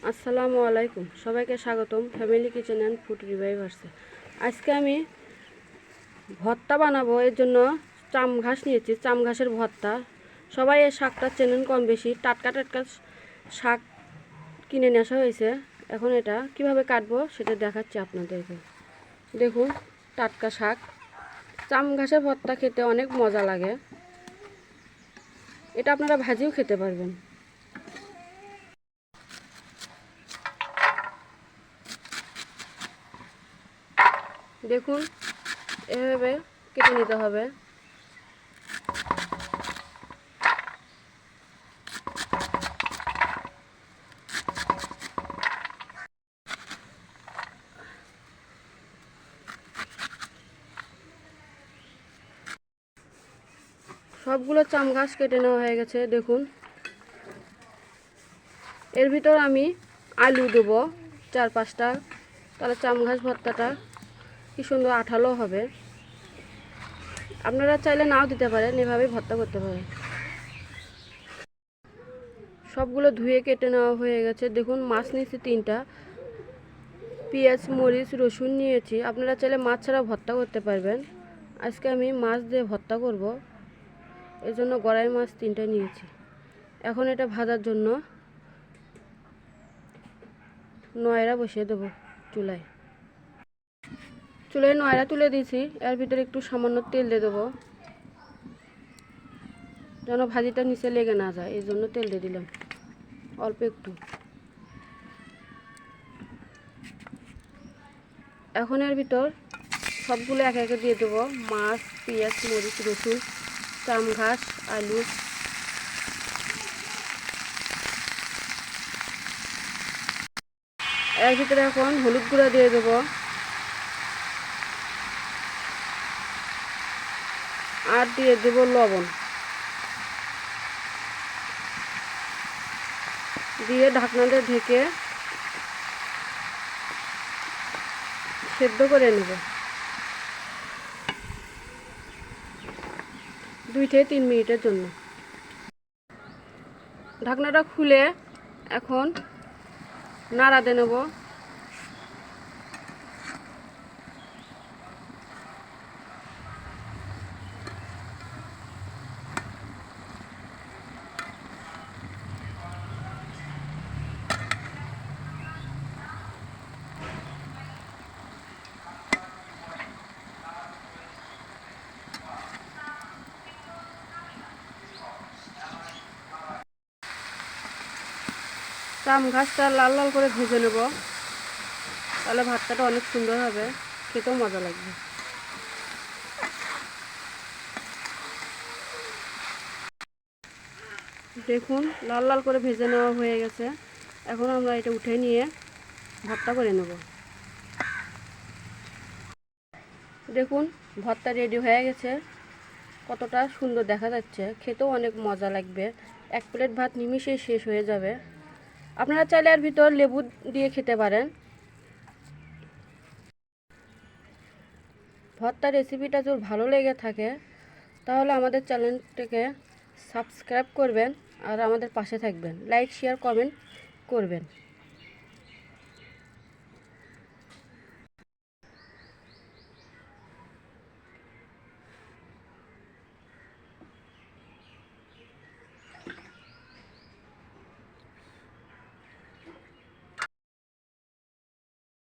আসসালামু আলাইকুম, সবাইকে স্বাগতম ফ্যামিলি কিচেন অ্যান্ড ফুড রিভাইভার্সে। আজকে আমি ভর্তা বানাবো, এর জন্য চাম ঘাস নিয়েছি। চাম ঘাসের ভর্তা, সবাই এই শাকটা চেনেন কম বেশি। টাটকা টাটকা শাক কিনে নিয়ে আসা হয়েছে। এখন এটা কিভাবে কাটবো সেটা দেখাচ্ছি আপনাদেরকে। দেখুন, টাটকা শাক। চাম ঘাসের ভর্তা খেতে অনেক মজা লাগে। এটা আপনারা ভাজিও খেতে পারবেন। দেখুন, এভাবে কেটে নিতে হবে। সবগুলো চাম ঘাস কেটে নেওয়া হয়ে গেছে। দেখুন, এর ভিতর আমি আলু দেবো 4-5টা, তাহলে চাম ঘাস ভর্তাটা কি সুন্দর আঠালো হবে। আপনারা চাইলে নাও দিতে পারেন, এভাবেই ভর্তা করতে পারেন। সবগুলো ধুয়ে কেটে নেওয়া হয়ে গেছে। দেখুন, মাছ নিয়েছি 3টা, পেঁয়াজ মরিচ রসুন নিয়েছি। আপনারা চাইলে মাছ ছাড়া ভর্তা করতে পারবেন। আজকে আমি মাছ দিয়ে ভর্তা করব, এর জন্য গড়াই মাছ 3টা নিয়েছি। এখন এটা ভাজার জন্য নয়রা বসিয়ে দেবো চুলায়। নয়রা তুলে দিয়েছি। এর ভিতরে একটু সামান্য তেল দিয়ে দেবো, যেন ভাজিটা নিচে লেগে না যায়, এই জন্য তেল দিয়ে দিলাম অল্প একটু। এখন এর ভিতর সবগুলো একে একে দিয়ে দেবো। মাছ, পেঁয়াজ মরিচ রসুন, চাম ঘাস, আলু। এর ভিতরে এখন হলুদ গুঁড়া দিয়ে দেবো, আর দিয়ে দেবো লবণ। দিয়ে ঢাকনাটা ঢেকে সেদ্ধ করে নেব 2-3 মিনিটের জন্য। ঢাকনাটা খুলে এখন নাড়া দিয়ে নেব। চাম ঘাসটা লাল লাল করে ভেজে নেব, তাহলে ভাতটা অনেক সুন্দর হবে, খেতেও মজা লাগবে। দেখুন, লাল লাল করে ভেজে নেওয়া হয়ে গেছে। এখন আমরা এটা উঠে নিয়ে ভর্তা করে নেব। দেখুন, ভর্তা রেডি হয়ে গেছে। কতটা সুন্দর দেখা যাচ্ছে, খেতেও অনেক মজা লাগবে। 1 প্লেট ভাত নিমিশেই শেষ হয়ে যাবে। আপনারা চাইলে এর ভিতর লেবু দিয়ে খেতে পারেন। ভর্তার রেসিপিটা যদি ভালো লেগে থাকে তাহলে আমাদের চ্যানেলটিকে সাবস্ক্রাইব করবেন আর আমাদের পাশে থাকবেন, লাইক শেয়ার কমেন্ট করবেন।